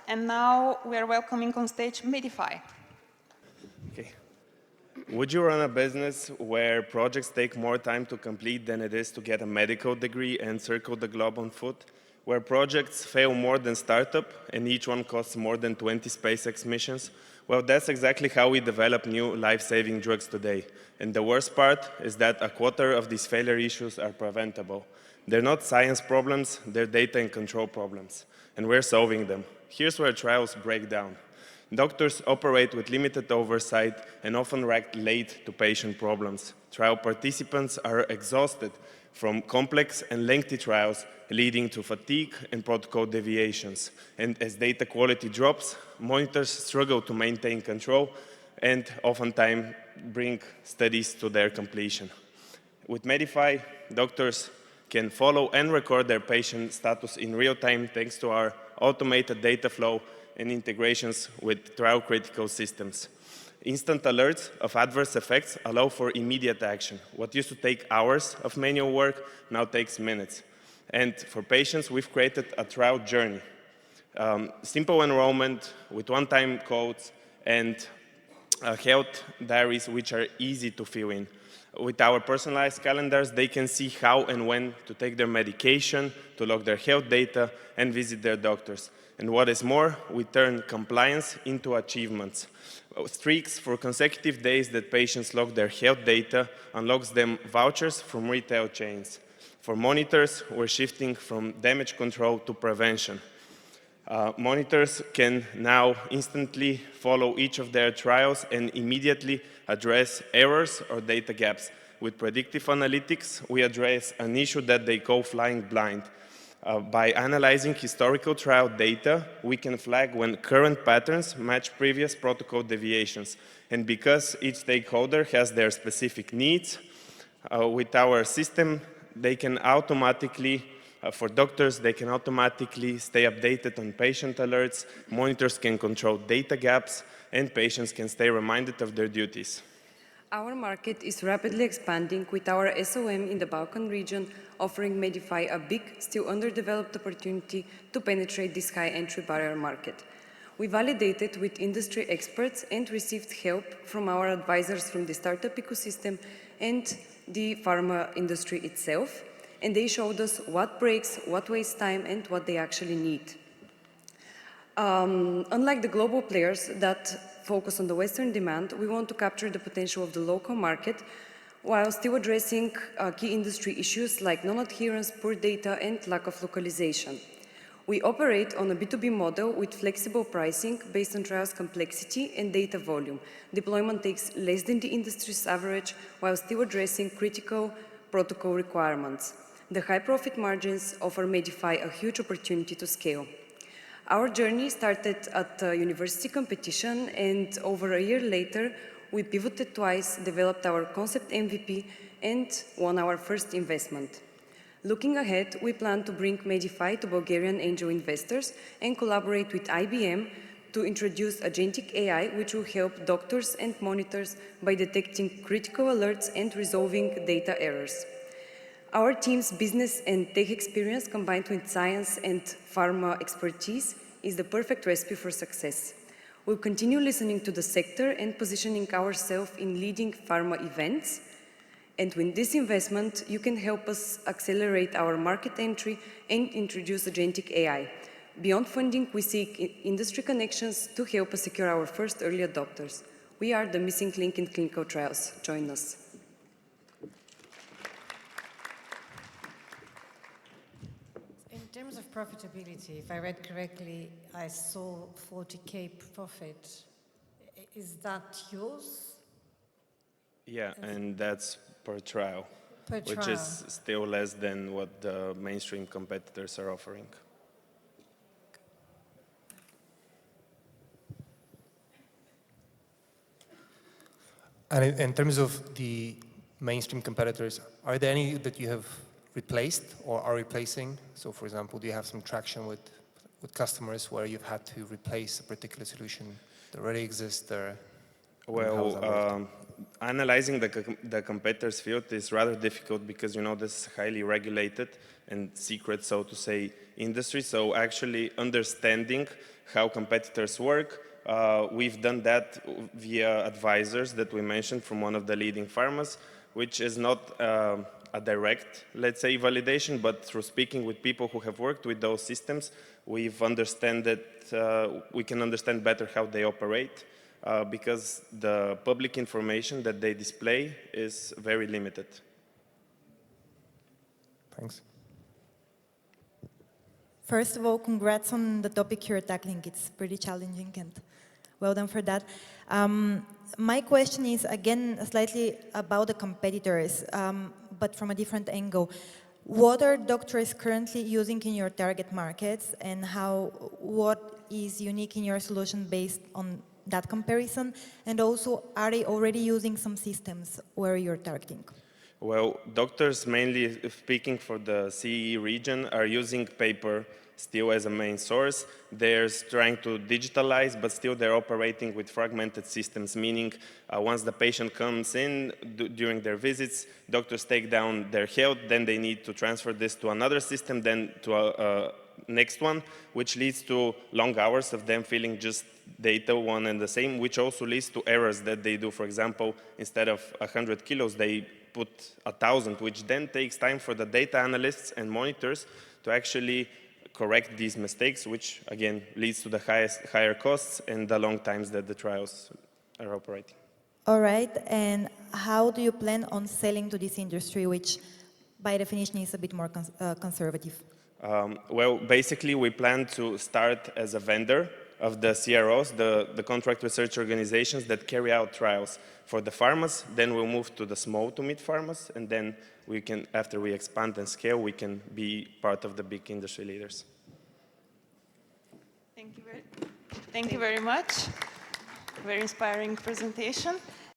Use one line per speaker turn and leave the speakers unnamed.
And now we are welcoming on stage Medify.
Okay. Would you run a business where projects take more time to complete than it is to get a medical degree and circle the globe on foot? Where projects fail more than startup and each one costs more than 20 SpaceX missions? Well, that's exactly how we develop new life-saving drugs today. And the worst part is that a quarter of these failure issues are preventable. They're not science problems, they're data and control problems. And we're solving them. Here's where trials break down. Doctors operate with limited oversight and often react late to patient problems. Trial participants are exhausted from complex and lengthy trials, leading to fatigue and protocol deviations. And as data quality drops, monitors struggle to maintain control and oftentimes bring studies to their completion. With Medify, doctors can follow and record their patient status in real time thanks to our automated data flow and integrations with trial-critical systems. Instant alerts of adverse effects allow for immediate action. What used to take hours of manual work now takes minutes. And for patients, we've created a trial journey. Simple enrollment with one-time codes and health diaries which are easy to fill in. With our personalized calendars, they can see how and when to take their medication, to log their health data, and visit their doctors. And what is more, we turn compliance into achievements. Streaks for consecutive days that patients log their health data unlocks them vouchers from retail chains. For monitors, we're shifting from damage control to prevention. Monitors can now instantly follow each of their trials and immediately address errors or data gaps. With predictive analytics, we address an issue that they call flying blind. By analyzing historical trial data, we can flag when current patterns match previous protocol deviations. And because each stakeholder has their specific needs, with our system, they can automatically, for doctors, they can automatically stay updated on patient alerts, monitors can control data gaps, and patients can stay reminded of their duties.
Our market is rapidly expanding with our SOM in the Balkan region offering Medify a big, still underdeveloped opportunity to penetrate this high entry barrier market. We validated with industry experts and received help from our advisors from the startup ecosystem and the pharma industry itself, and they showed us what breaks, what wastes time, and what they actually need. Unlike the global players that focus on the Western demand, we want to capture the potential of the local market while still addressing key industry issues like non-adherence, poor data, and lack of localization. We operate on a B2B model with flexible pricing based on trials complexity and data volume. Deployment takes less than the industry's average while still addressing critical protocol requirements. The high profit margins offer Medify a huge opportunity to scale. Our journey started at a university competition, and over a year later, we pivoted twice, developed our concept MVP, and won our first investment. Looking ahead, we plan to bring Medify to Bulgarian angel investors and collaborate with IBM to introduce agentic AI, which will help doctors and monitors by detecting critical alerts and resolving data errors. Our team's business and tech experience combined with science and pharma expertise is the perfect recipe for success. We'll continue listening to the sector and positioning ourselves in leading pharma events. And with this investment, you can help us accelerate our market entry and introduce agentic AI. Beyond funding, we seek industry connections to help us secure our first early adopters. We are the missing link in clinical trials. Join us.
In terms of profitability, if I read correctly, I saw 40K profit. Is that yours?
Yeah, and that's per trial, which is still less than what the mainstream competitors are offering.
And in terms of the mainstream competitors, are there any that you have replaced or are replacing? So, for example, do you have some traction with customers where you've had to replace a particular solution that already exists there?
Well, analyzing the competitors' field is rather difficult because, you know, this is highly regulated and secret, so to say, industry. So actually understanding how competitors work. We've done that via advisors that we mentioned from one of the leading pharmas, which is not a direct, let's say, validation, but through speaking with people who have worked with those systems, we can understand better how they operate, because the public information that they display is very limited.
Thanks.
First of all, congrats on the topic you're tackling. It's pretty challenging, and well done for that. My question is, again, slightly about the competitors, but from a different angle. What are doctors currently using in your target markets, and what is unique in your solution based on that comparison? And also, are they already using some systems where you're targeting?
Well, doctors, mainly speaking for the CEE region, are using paper still as a main source. They're trying to digitalize, but still they're operating with fragmented systems, meaning once the patient comes in during their visits, doctors take down their health, then they need to transfer this to another system, then to a next one, which leads to long hours of them filling just data one and the same, which also leads to errors that they do. For example, instead of 100 kilos, they put 1,000, which then takes time for the data analysts and monitors to actually correct these mistakes, which again leads to the higher costs and the long times that the trials are operating.
All right, and how do you plan on selling to this industry, which by definition is a bit more conservative?
Well, basically we plan to start as a vendor of the CROs, the contract research organizations that carry out trials for the pharmas. Then we'll move to the small to mid pharmas, and then we can, after we expand and scale, we can be part of the big industry leaders.
Thank you very much. Very inspiring presentation.